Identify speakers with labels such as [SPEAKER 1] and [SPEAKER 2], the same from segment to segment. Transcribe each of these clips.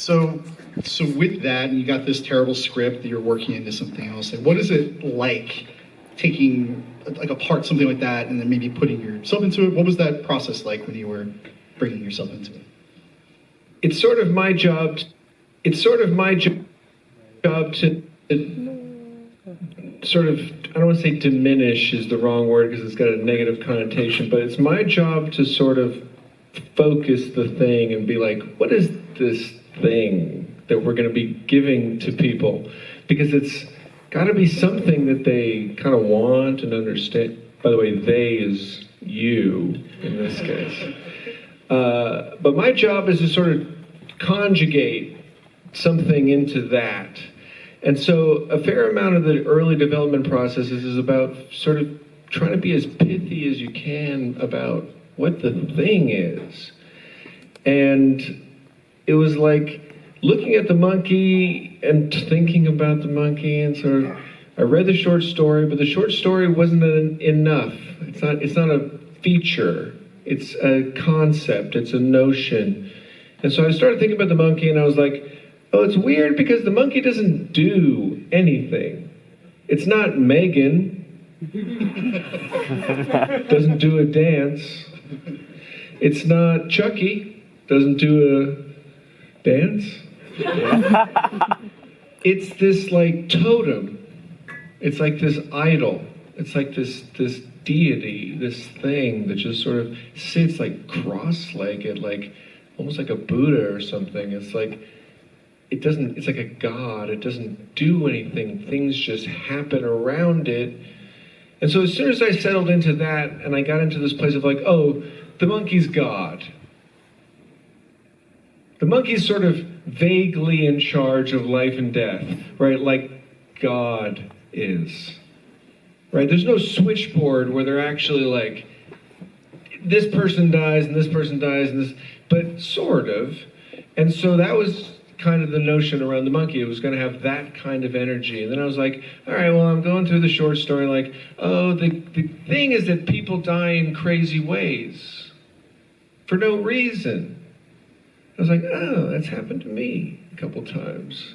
[SPEAKER 1] So, so with that, and you got this terrible script that you're working into something else. And what is it like taking like apart something like that and then maybe putting yourself into it? What was that process like when you were bringing yourself into it?
[SPEAKER 2] It's sort of my job. It's sort of my job to sort of, I don't want to say diminish is the wrong word because it's got a negative connotation, but it's my job to sort of focus the thing and be like, what is this thing that we're going to be giving to people? Because it's got to be something that they kind of want and understand. By the way, they is you in this case. But my job is to sort of conjugate something into that. And so a fair amount of the early development processes is about sort of trying to be as pithy as you can about what the thing is. And it was like looking at the monkey and thinking about the monkey and sort of, I read the short story, but the short story wasn't enough. It's not a feature. It's a concept. It's a notion. And so I started thinking about the monkey and I was like, oh, it's weird because the monkey doesn't do anything. It's not Megan. Doesn't do a dance. It's not Chucky. Doesn't do a dance. It's this like totem. It's like this idol. It's like this deity, this thing that just sort of sits like cross-legged, like almost like a Buddha or something. It's like it's like a god. It doesn't do anything. Things just happen around it. And so as soon as I settled into that and I got into this place of like, oh, the monkey's God. The monkey's sort of vaguely in charge of life and death, right? Like God is, right? There's no switchboard where they're actually like, this person dies and this person dies and this, but sort of. And so that was kind of the notion around the monkey. It was going to have that kind of energy. And then I was like, all right, well, I'm going through the short story like, oh, the thing is that people die in crazy ways for no reason. I was like, oh, that's happened to me a couple times.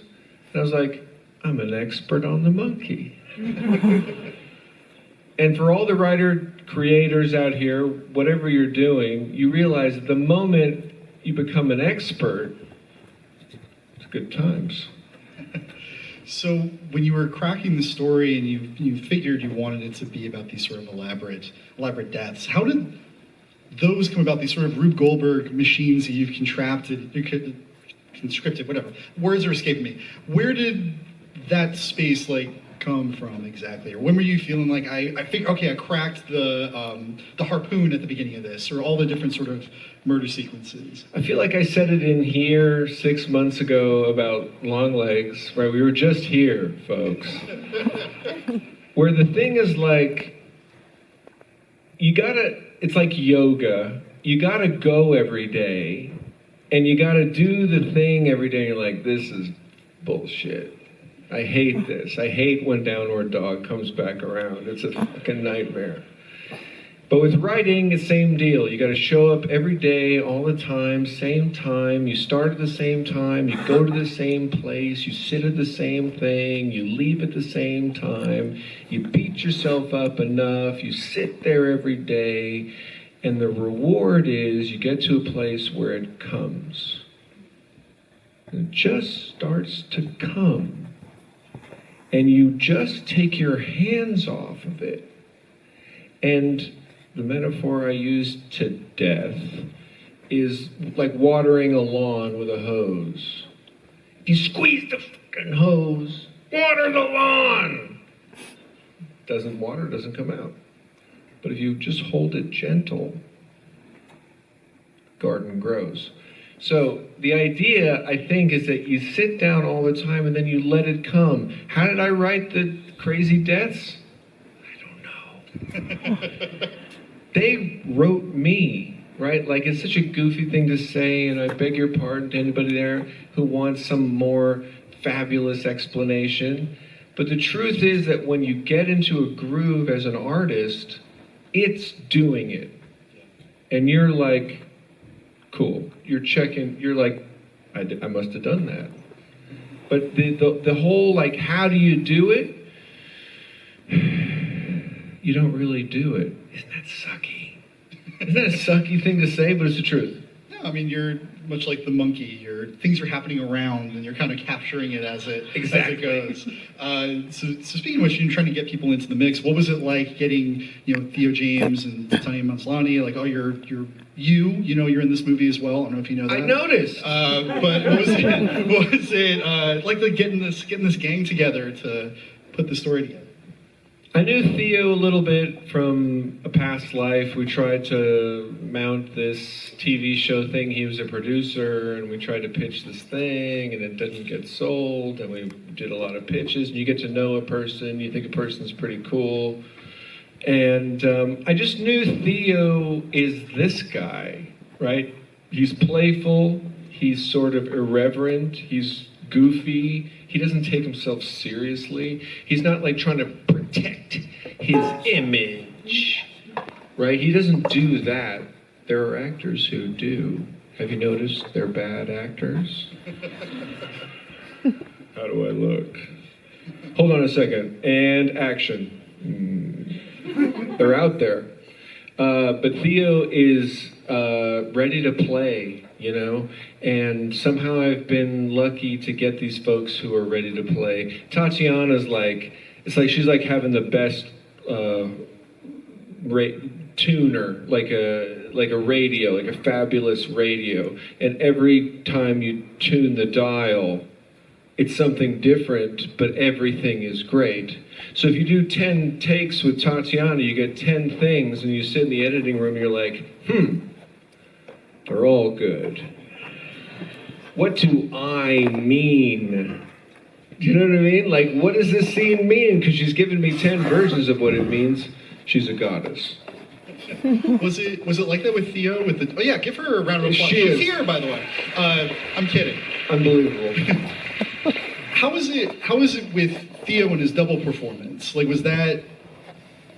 [SPEAKER 2] And I was like, I'm an expert on the monkey. And for all the writer creators out here, whatever you're doing, you realize that the moment you become an expert, it's good times.
[SPEAKER 1] So when you were cracking the story and you figured you wanted it to be about these sort of elaborate deaths, how did those come about, these sort of Rube Goldberg machines that you've conscripted, whatever, words are escaping me. Where did that space like come from exactly? Or when were you feeling like I think, okay, I cracked the harpoon at the beginning of this, or all the different sort of murder sequences?
[SPEAKER 2] I feel like I said it in here 6 months ago about Longlegs, right? We were just here, folks. Where the thing is like, it's like yoga. You gotta go every day, and you gotta do the thing every day. You're like, this is bullshit. I hate this. I hate when Downward Dog comes back around. It's a fucking nightmare. But with writing, it's the same deal. You gotta show up every day, all the time, same time. You start at the same time, you go to the same place, you sit at the same thing, you leave at the same time, you beat yourself up enough, you sit there every day, and the reward is you get to a place where it comes. It just starts to come. And you just take your hands off of it. And the metaphor I use to death is like watering a lawn with a hose. If you squeeze the fucking hose, water the lawn! Doesn't come out. But if you just hold it gentle, garden grows. So the idea, I think, is that you sit down all the time and then you let it come. How did I write the crazy deaths? I don't know. They wrote me, right? Like, it's such a goofy thing to say, and I beg your pardon to anybody there who wants some more fabulous explanation. But the truth is that when you get into a groove as an artist, it's doing it. And you're like, cool. You're checking, you're like, I must have done that. But the whole, like, how do you do it? You don't really do it. Isn't that sucky? Isn't that a sucky thing to say, but it's the truth?
[SPEAKER 1] No, I mean, you're much like the monkey. Things are happening around, and you're kind of capturing it as it goes. So speaking of which, you're trying to get people into the mix. What was it like getting, Theo James and Tanya Maslany? Like, oh, you're in this movie as well. I don't know if you know that.
[SPEAKER 2] I noticed.
[SPEAKER 1] But what was it like getting this gang together to put the story together?
[SPEAKER 2] I knew Theo a little bit from a past life. We tried to mount this TV show thing. He was a producer, and we tried to pitch this thing, and it didn't get sold, and we did a lot of pitches, and you get to know a person, you think a person's pretty cool. And I just knew Theo is this guy, right? He's playful, he's sort of irreverent, he's goofy, he doesn't take himself seriously. He's not like trying to protect his image, right? He doesn't do that. There are actors who do. Have you noticed they're bad actors? How do I look? Hold on a second. And action. They're out there. But Theo is ready to play, and somehow I've been lucky to get these folks who are ready to play. Tatiana's it's like she's like having the best tuner, like a radio, like a fabulous radio. And every time you tune the dial, it's something different, but everything is great. So if you do 10 takes with Tatiana, you get 10 things, and you sit in the editing room, you're like, they're all good. What do I mean? Do you know what I mean? Like, what does this scene mean? Because she's given me 10 versions of what it means. She's a goddess.
[SPEAKER 1] Was it like that with Theo? Oh yeah, give her a round of applause. She's here, by the way. I'm kidding.
[SPEAKER 2] Unbelievable.
[SPEAKER 1] How was it with Theo and his double performance? Like, was that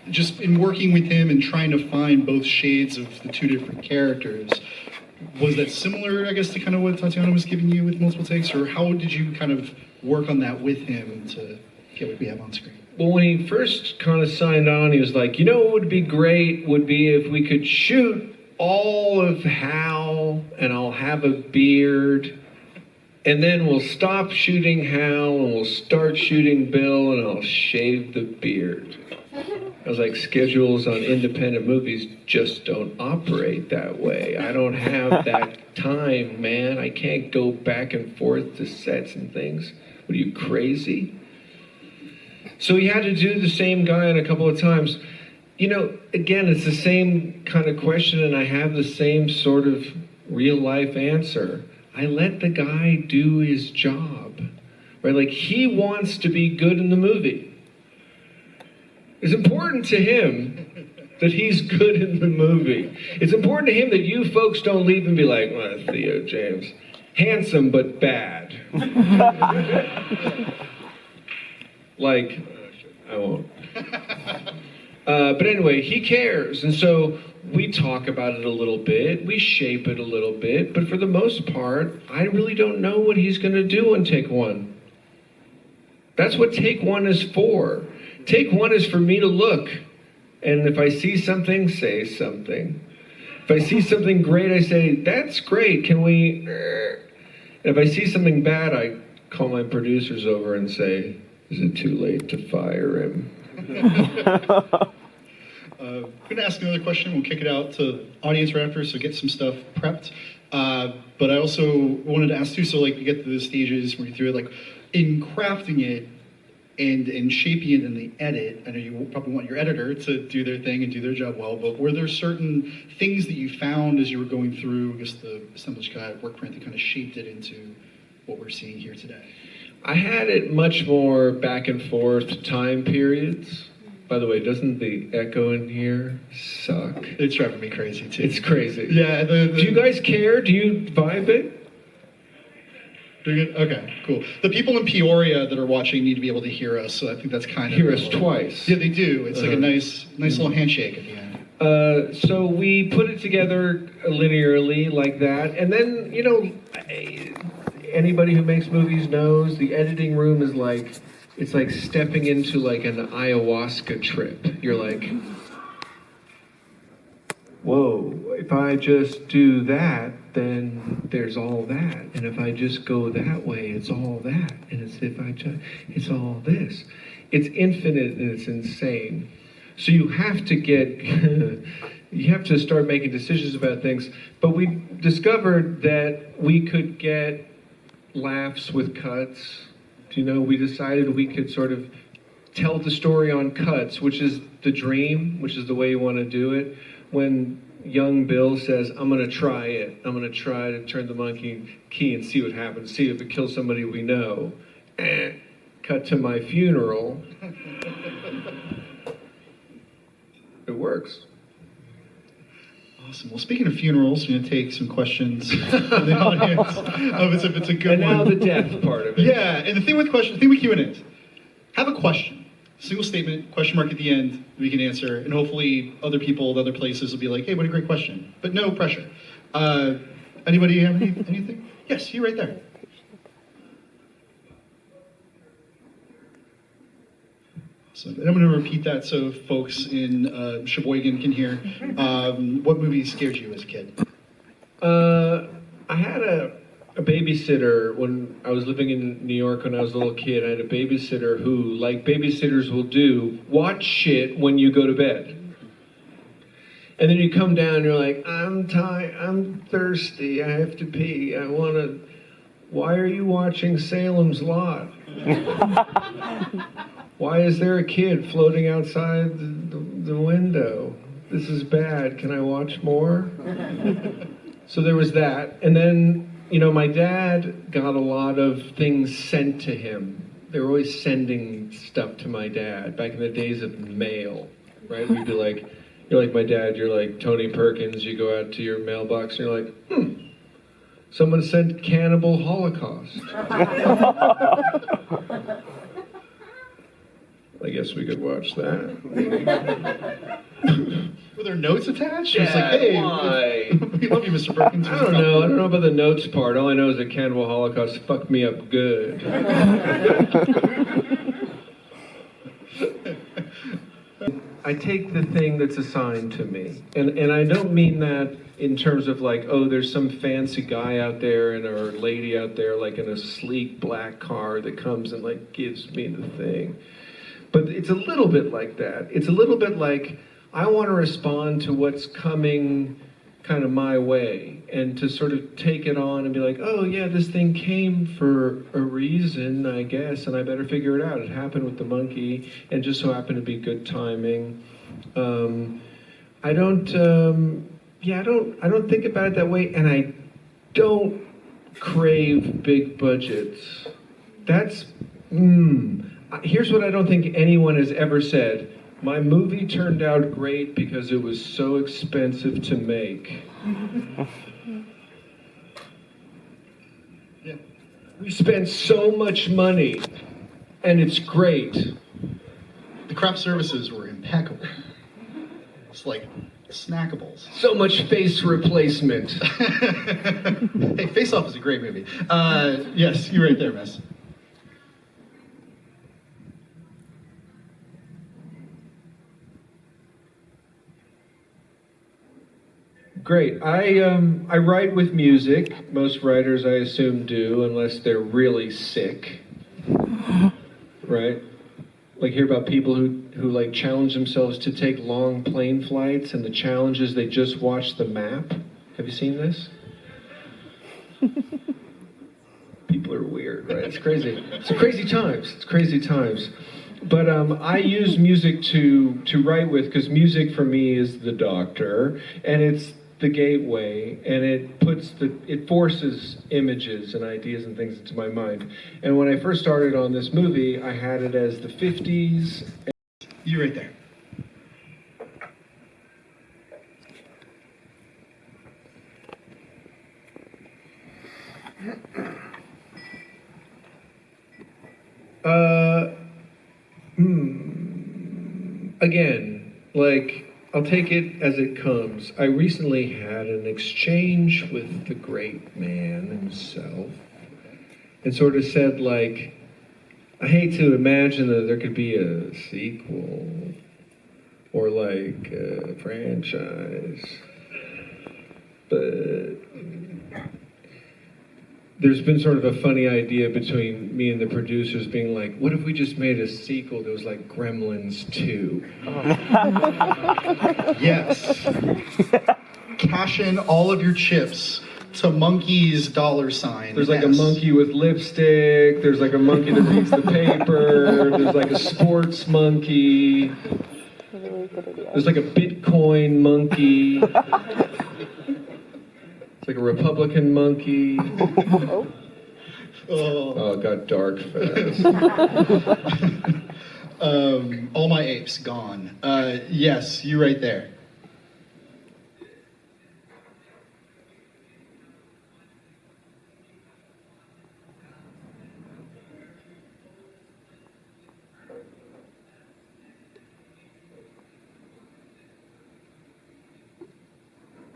[SPEAKER 1] just in working with him and trying to find both shades of the two different characters? Was that similar, I guess, to kind of what Tatiana was giving you with multiple takes, or how did you kind of work on that with him to get what we have on screen?
[SPEAKER 2] Well, when he first kind of signed on, he was like, what would be great would be if we could shoot all of Hal, and I'll have a beard, and then we'll stop shooting Hal, and we'll start shooting Bill, and I'll shave the beard. I was like, schedules on independent movies just don't operate that way. I don't have that time, man. I can't go back and forth to sets and things. What are you, crazy? So he had to do the same guy in a couple of times. Again, it's the same kind of question, and I have the same sort of real-life answer. I let the guy do his job, right? Like, he wants to be good in the movie. It's important to him that he's good in the movie. It's important to him that you folks don't leave and be like, well, Theo James, handsome but bad. Like, I won't. But anyway, he cares. And so we talk about it a little bit. We shape it a little bit. But for the most part, I really don't know what he's going to do on take one. That's what take one is for. Take one is for me to look. And if I see something, say something. If I see something great, I say, that's great. Can we... And if I see something bad, I call my producers over and say, is it too late to fire him?
[SPEAKER 1] I'm going to ask another question. We'll kick it out to audience right after, so get some stuff prepped. But I also wanted to ask too, so like you get to the stages where you do it, like in crafting it and shaping it in the edit, I know you probably want your editor to do their thing and do their job well, but were there certain things that you found as you were going through, I guess, the assemblage cut, work print that kind of shaped it into what we're seeing here today?
[SPEAKER 2] I had it much more back and forth time periods. By the way, doesn't the echo in here suck?
[SPEAKER 1] It's driving me crazy too.
[SPEAKER 2] It's crazy.
[SPEAKER 1] Yeah.
[SPEAKER 2] Do you guys care? Do you vibe it?
[SPEAKER 1] Okay, cool. The people in Peoria that are watching need to be able to hear us, so I think that's kind of...
[SPEAKER 2] Hear us twice.
[SPEAKER 1] Yeah, they do. It's like a nice little handshake at the end.
[SPEAKER 2] So we put it together linearly like that, and then, anybody who makes movies knows, the editing room is like, it's like stepping into like an ayahuasca trip. You're like, whoa, if I just do that, then there's all that. And if I just go that way, it's all that. And it's all this. It's infinite and it's insane. So you have to get, you have to start making decisions about things. But we discovered that we could get laughs with cuts. You know, we decided we could sort of tell the story on cuts, which is the dream, which is the way you want to do it. When young Bill says, I'm going to try it. I'm going to try to turn the monkey key and see what happens, see if it kills somebody we know. Cut to my funeral. It works.
[SPEAKER 1] Awesome. Well, speaking of funerals, I'm going to take some questions from the audience if it's a good
[SPEAKER 2] and
[SPEAKER 1] one.
[SPEAKER 2] now the death part of it.
[SPEAKER 1] Yeah, and the thing with questions, the thing with Q&A is, have a question. Single statement, question mark at the end, we can answer, and hopefully other people at other places will be like, hey, what a great question. But no pressure. Anybody have anything? Yes, you right there. So, and I'm going to repeat that so folks in Sheboygan can hear. What movie scared you as a kid?
[SPEAKER 2] I had a babysitter when I was living in New York when I was a little kid. I had a babysitter who, like babysitters will do, watch shit when you go to bed. And then you come down and you're like, I'm tired, I'm thirsty, I have to pee, I want to... Why are you watching Salem's Lot? Why is there a kid floating outside the window? This is bad. Can I watch more? So there was that. And then, you know, my dad got a lot of things sent to him. They were always sending stuff to my dad back in the days of mail, right? We'd be like, you're like my dad, you're like Tony Perkins, you go out to your mailbox and you're like, someone sent Cannibal Holocaust. I guess we could watch that.
[SPEAKER 1] Were there notes attached?
[SPEAKER 2] Yeah,
[SPEAKER 1] It's like, hey,
[SPEAKER 2] why?
[SPEAKER 1] we love you, Mr. Perkins.
[SPEAKER 2] I don't know about the notes part. All I know is that Cannibal Holocaust fucked me up good. I take the thing that's assigned to me. And I don't mean that in terms of like, oh, there's some fancy guy out there or lady out there like in a sleek black car that comes and like gives me the thing. But it's a little bit like that. It's a little bit like I want to respond to what's coming kind of my way and to sort of take it on and be like, oh yeah, this thing came for a reason, I guess, and I better figure it out. It happened with the monkey and just so happened to be good timing. I don't think about it that way, and I don't crave big budgets. That's, here's what I don't think anyone has ever said. My movie turned out great because it was so expensive to make.
[SPEAKER 1] Yeah.
[SPEAKER 2] We spent so much money, and it's great.
[SPEAKER 1] The craft services were impeccable. It's like snackables.
[SPEAKER 2] So much face replacement.
[SPEAKER 1] Hey, Face Off is a great movie. Yes, you're right there, miss.
[SPEAKER 2] Great. I write with music. Most writers, I assume, do, unless they're really sick. Right? Like hear about people who like challenge themselves to take long plane flights, and the challenge is they just watch the map. Have you seen this? People are weird, right? It's crazy. It's crazy times. It's crazy times. But I use music to write with, because music for me is the doctor, and it's the gateway, and it forces images and ideas and things into my mind. And when I first started on this movie, I had it as the 50s.
[SPEAKER 1] You right there.
[SPEAKER 2] Again, like, I'll take it as it comes. I recently had an exchange with the great man himself, and sort of said, like, I hate to imagine that there could be a sequel or like a franchise, but there's been sort of a funny idea between me and the producers being like, what if we just made a sequel that was like Gremlins 2?
[SPEAKER 1] Yes. Cash in all of your chips to Monkey's $sign.
[SPEAKER 2] There's like a monkey with lipstick, there's like a monkey that reads the paper, there's like a sports monkey, there's like a Bitcoin monkey, it's like a Republican monkey. Oh, it got dark fast.
[SPEAKER 1] All my apes gone. Yes, you right there.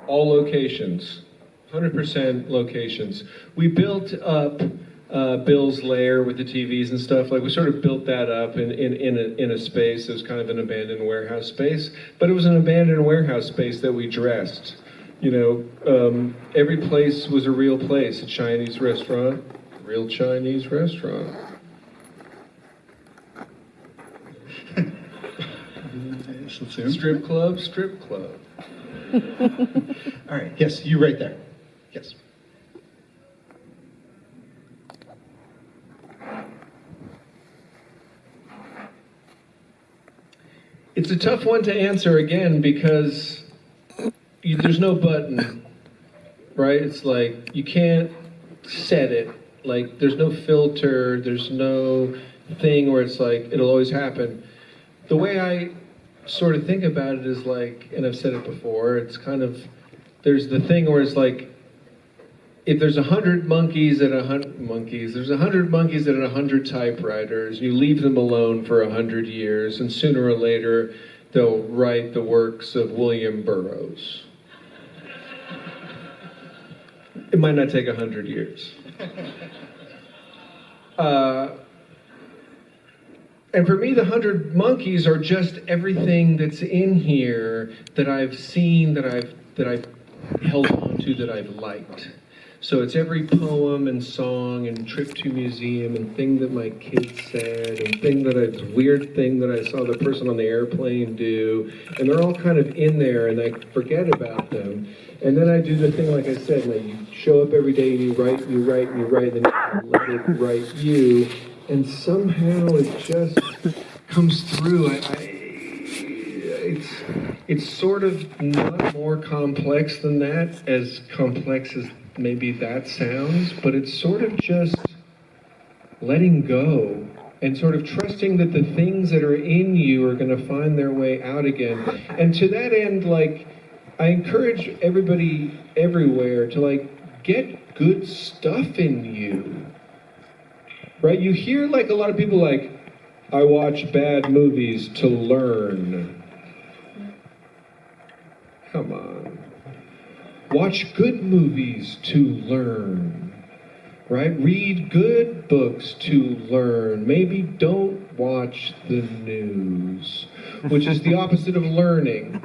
[SPEAKER 2] All locations, 100% locations. We built up Bill's lair with the TVs and stuff. Like we sort of built that up in a space that was kind of an abandoned warehouse space, but it was an abandoned warehouse space that we dressed. You know, every place was a real place. A Chinese restaurant, real Chinese restaurant. Strip club, strip club.
[SPEAKER 1] All right. Yes, you right there. Yes.
[SPEAKER 2] It's a tough one to answer again because there's no button, right? It's like you can't set it. Like there's no filter. There's no thing where it's like it'll always happen. The way I sort of think about it is like, and I've said it before, it's kind of, there's the thing where it's like, if there's 100 monkeys at 100 monkeys, there's 100 monkeys at 100 typewriters, you leave them alone for 100 years, and sooner or later, they'll write the works of William Burroughs. It might not take 100 years. And for me, the 100 monkeys are just everything that's in here that I've seen, that I've held on to, that I've liked. So it's every poem and song and trip to museum and thing that my kids said and weird thing that I saw the person on the airplane do. And they're all kind of in there and I forget about them. And then I do the thing like I said, like you show up every day and you write, and you let it write you. And somehow it just comes through. It's sort of not more complex than that, as complex as maybe that sounds, but it's sort of just letting go and sort of trusting that the things that are in you are going to find their way out again. And to that end, like, I encourage everybody everywhere to, like, get good stuff in you. Right? You hear like a lot of people like, I watch bad movies to learn. Come on. Watch good movies to learn. Right? Read good books to learn. Maybe don't watch the news, which is the opposite of learning.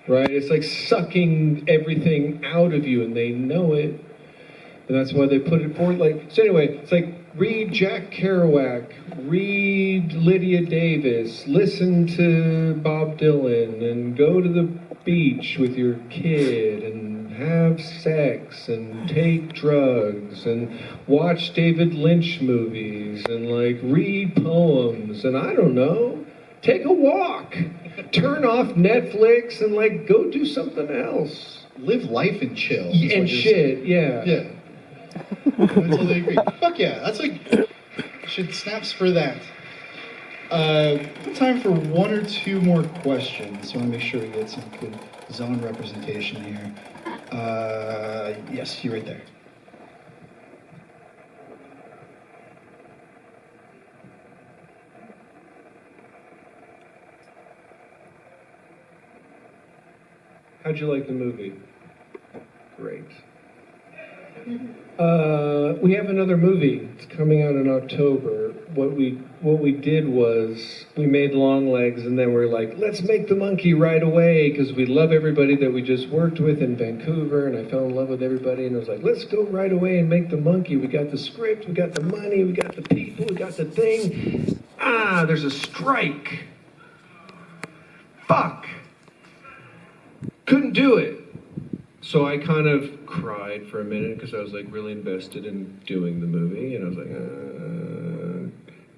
[SPEAKER 2] Right? It's like sucking everything out of you and they know it. And that's why they put it forward. Like, so anyway, it's like, read Jack Kerouac, read Lydia Davis, listen to Bob Dylan, and go to the beach with your kid, and have sex, and take drugs, and watch David Lynch movies, and like read poems, and I don't know, take a walk, turn off Netflix, and like go do something else.
[SPEAKER 1] Live life and chill.
[SPEAKER 2] And shit, yeah.
[SPEAKER 1] Yeah. I totally agree. Fuck yeah, that's like, should snaps for that. Time for one or two more questions. So I want to make sure we get some good zone representation here. Yes, you right there. How'd you like the movie? Great.
[SPEAKER 2] we have another movie. It's coming out in October. What we did was we made Long Legs, and then we're like, let's make the monkey right away, because we love everybody that we just worked with in Vancouver, and I fell in love with everybody, and I was like, let's go right away and make the monkey. We got the script, we got the money, we got the people, we got the thing. There's a strike. Fuck. Couldn't do it. So I kind of cried for a minute because I was like really invested in doing the movie, and I was like,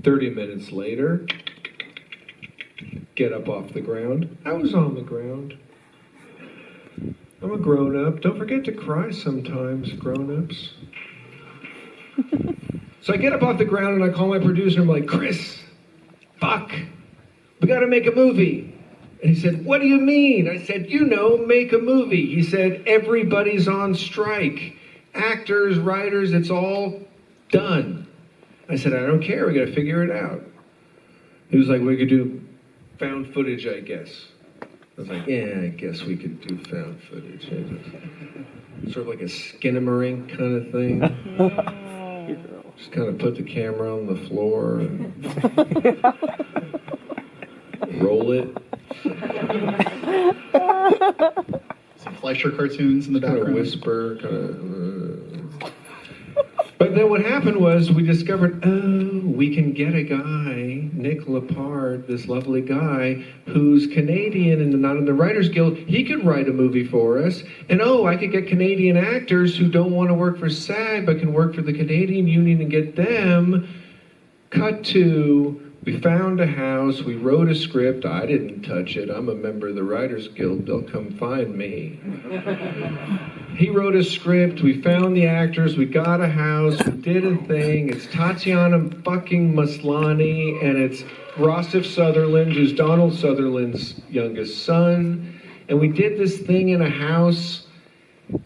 [SPEAKER 2] 30 minutes later, get up off the ground. I was on the ground. I'm a grown-up. Don't forget to cry sometimes, grown-ups. So I get up off the ground and I call my producer and I'm like, Chris, fuck, we gotta make a movie. And he said, what do you mean? I said, make a movie. He said, everybody's on strike. Actors, writers, it's all done. I said, I don't care, we gotta figure it out. He was like, we could do found footage, I guess. I was like, yeah, I guess we could do found footage. Sort of like a Skinamarink kind of thing. Just kind of put the camera on the floor and roll it.
[SPEAKER 1] Some Fleischer cartoons in the background.
[SPEAKER 2] Kind of whisper, But then what happened was we discovered, we can get a guy, Nick Lepard, this lovely guy, who's Canadian and not in the Writers Guild. He could write a movie for us. And I could get Canadian actors who don't want to work for SAG but can work for the Canadian Union and get them. Cut to, we found a house, we wrote a script. I didn't touch it. I'm a member of the Writers Guild. They'll come find me. He wrote a script, we found the actors, we got a house, we did a thing. It's Tatiana fucking Maslany, and it's Rossif Sutherland, who's Donald Sutherland's youngest son. And we did this thing in a house.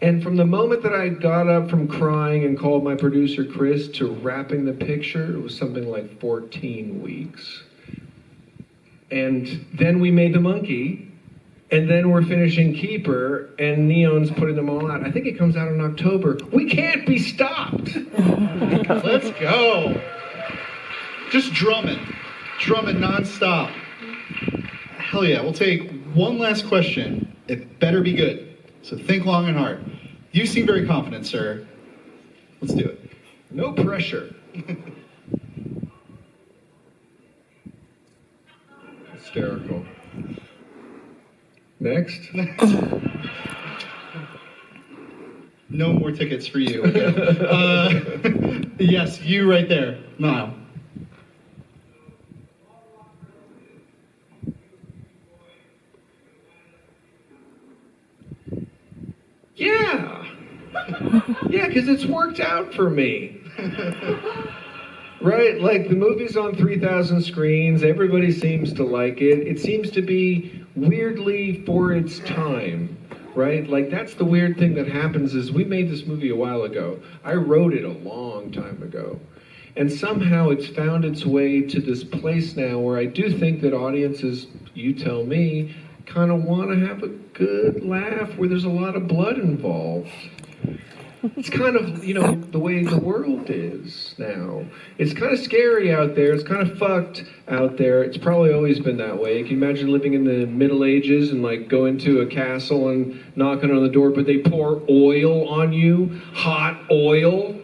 [SPEAKER 2] And from the moment that I got up from crying and called my producer Chris to wrapping the picture, it was something like 14 weeks. And then we made the monkey. And then we're finishing Keeper, and Neon's putting them all out. I think it comes out in October. We can't be stopped.
[SPEAKER 1] Let's go. Just drumming nonstop. Hell yeah, we'll take one last question. It better be good. So think long and hard. You seem very confident, sir. Let's do it.
[SPEAKER 2] No pressure. Hysterical. Next.
[SPEAKER 1] No more tickets for you. Yes, you right there. Niall.
[SPEAKER 2] Yeah. Yeah, because it's worked out for me. Right? Like, the movie's on 3,000 screens. Everybody seems to like it. It seems to be weirdly for its time, right? Like, that's the weird thing that happens is we made this movie a while ago. I wrote it a long time ago. And somehow it's found its way to this place now where I do think that audiences, you tell me, kind of want to have a good laugh where there's a lot of blood involved. It's kind of, the way the world is now. It's kind of scary out there. It's kind of fucked out there. It's probably always been that way. Can you imagine living in the Middle Ages and like going to a castle and knocking on the door, but they pour oil on you, hot oil?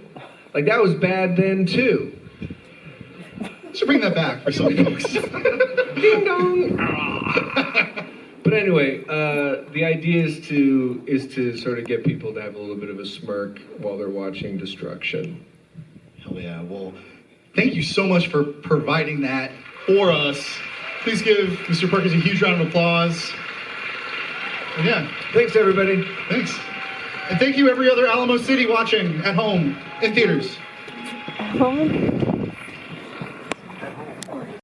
[SPEAKER 2] Like, that was bad then too.
[SPEAKER 1] Should bring that back for some folks.
[SPEAKER 2] Ding dong. But anyway, the idea is to sort of get people to have a little bit of a smirk while they're watching destruction.
[SPEAKER 1] Hell yeah. Well, thank you so much for providing that for us. Please give Mr. Perkins a huge round of applause. And yeah.
[SPEAKER 2] Thanks, everybody.
[SPEAKER 1] Thanks. And thank you, every other Alamo City watching at home in theaters.
[SPEAKER 3] Home.